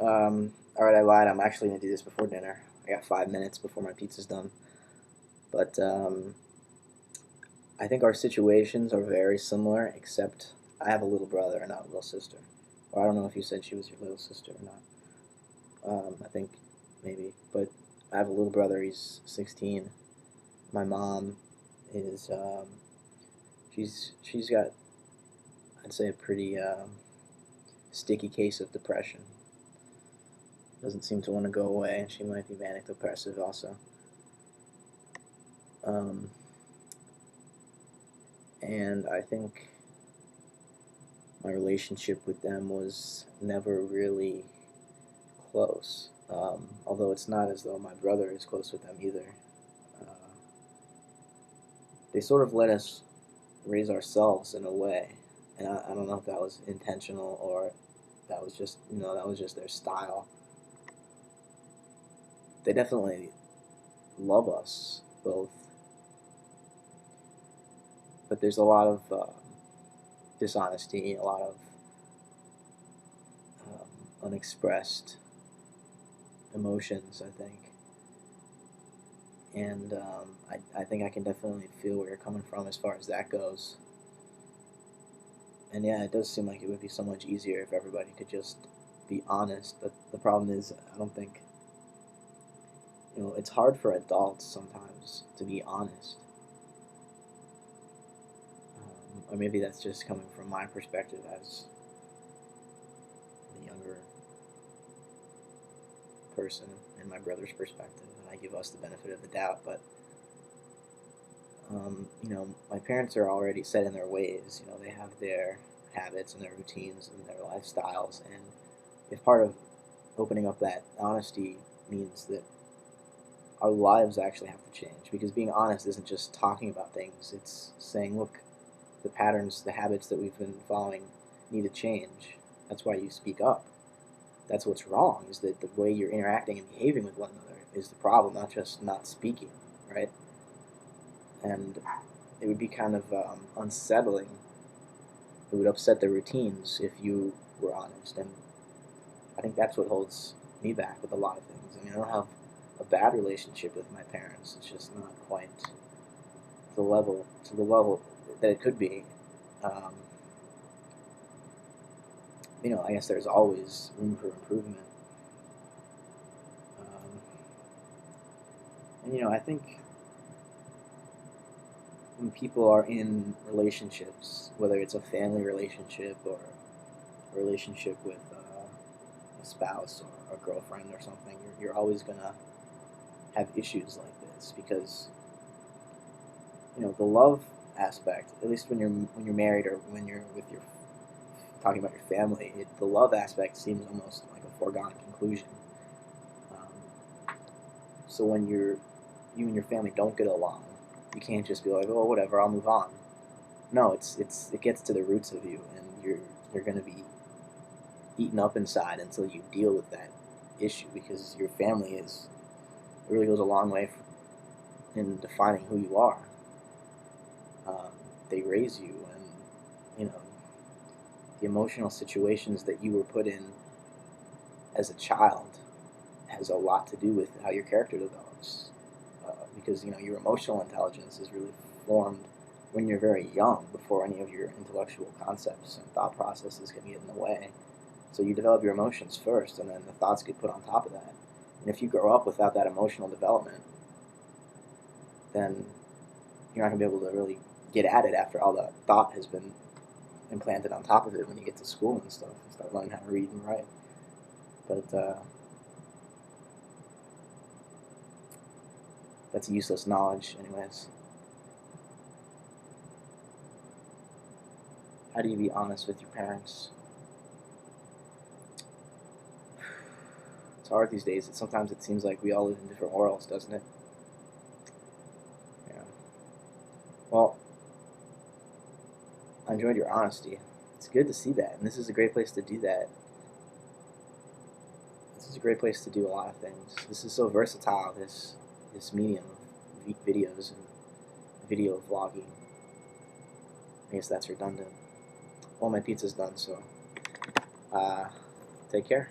Alright, I lied. I'm actually going to do this before dinner. I got 5 minutes before my pizza's done. But I think our situations are very similar, except I have a little brother and not a little sister. Or I don't know if you said she was your little sister or not. I think maybe. But I have a little brother. He's 16. My mom is, she's got, I'd say, a pretty sticky case of depression. Doesn't seem to want to go away, and she might be manic depressive also. Um, and I think my relationship with them was never really close. Although it's not as though my brother is close with them either. Uh, they sort of let us raise ourselves in a way, and I don't know if that was intentional or that was just that was just their style. They definitely love us both, but there's a lot of dishonesty, a lot of unexpressed emotions, I think. And I think I can definitely feel where you're coming from as far as that goes. And yeah, it does seem like it would be so much easier if everybody could just be honest. But the problem is, I don't think, it's hard for adults sometimes to be honest. Or maybe that's just coming from my perspective as the younger person and my brother's perspective, and I give us the benefit of the doubt. But my parents are already set in their ways. They have their habits and their routines and their lifestyles, and if part of opening up that honesty means that our lives actually have to change, because being honest isn't just talking about things. It's saying, look, the patterns, the habits that we've been following need to change. That's why you speak up. That's what's wrong, is that the way you're interacting and behaving with one another is the problem, not just not speaking, right? And it would be kind of unsettling. It would upset the routines if you were honest, and I think that's what holds me back with a lot of things. I mean, I don't have a bad relationship with my parents. It's just not quite to the level that it could be. Um, I guess there's always room for improvement. And I think when people are in relationships, whether it's a family relationship or a relationship with a spouse or a girlfriend or something, you're always gonna have issues like this, because the love aspect, at least when you're married or when you're with your talking about your family, the love aspect seems almost like a foregone conclusion. So when you and your family don't get along, you can't just be like, oh, whatever, I'll move on. No, it gets to the roots of you, and you're going to be eaten up inside until you deal with that issue, because your family is it really goes a long way in defining who you are. Um, they raise you, and the emotional situations that you were put in as a child has a lot to do with how your character develops. Because your emotional intelligence is really formed when you're very young, before any of your intellectual concepts and thought processes can get in the way. So you develop your emotions first, and then the thoughts get put on top of that. And if you grow up without that emotional development, then you're not going to be able to really get at it after all the thought has been implanted on top of it when you get to school and stuff and start learning how to read and write. But that's useless knowledge, anyways. How do you be honest with your parents? It's hard these days. Sometimes it seems like we all live in different worlds, doesn't it? Yeah. Well, I enjoyed your honesty. It's good to see that, and this is a great place to do that. This is a great place to do a lot of things. This is so versatile. This medium of videos and video vlogging. I guess that's redundant. Well, my pizza's done, so take care.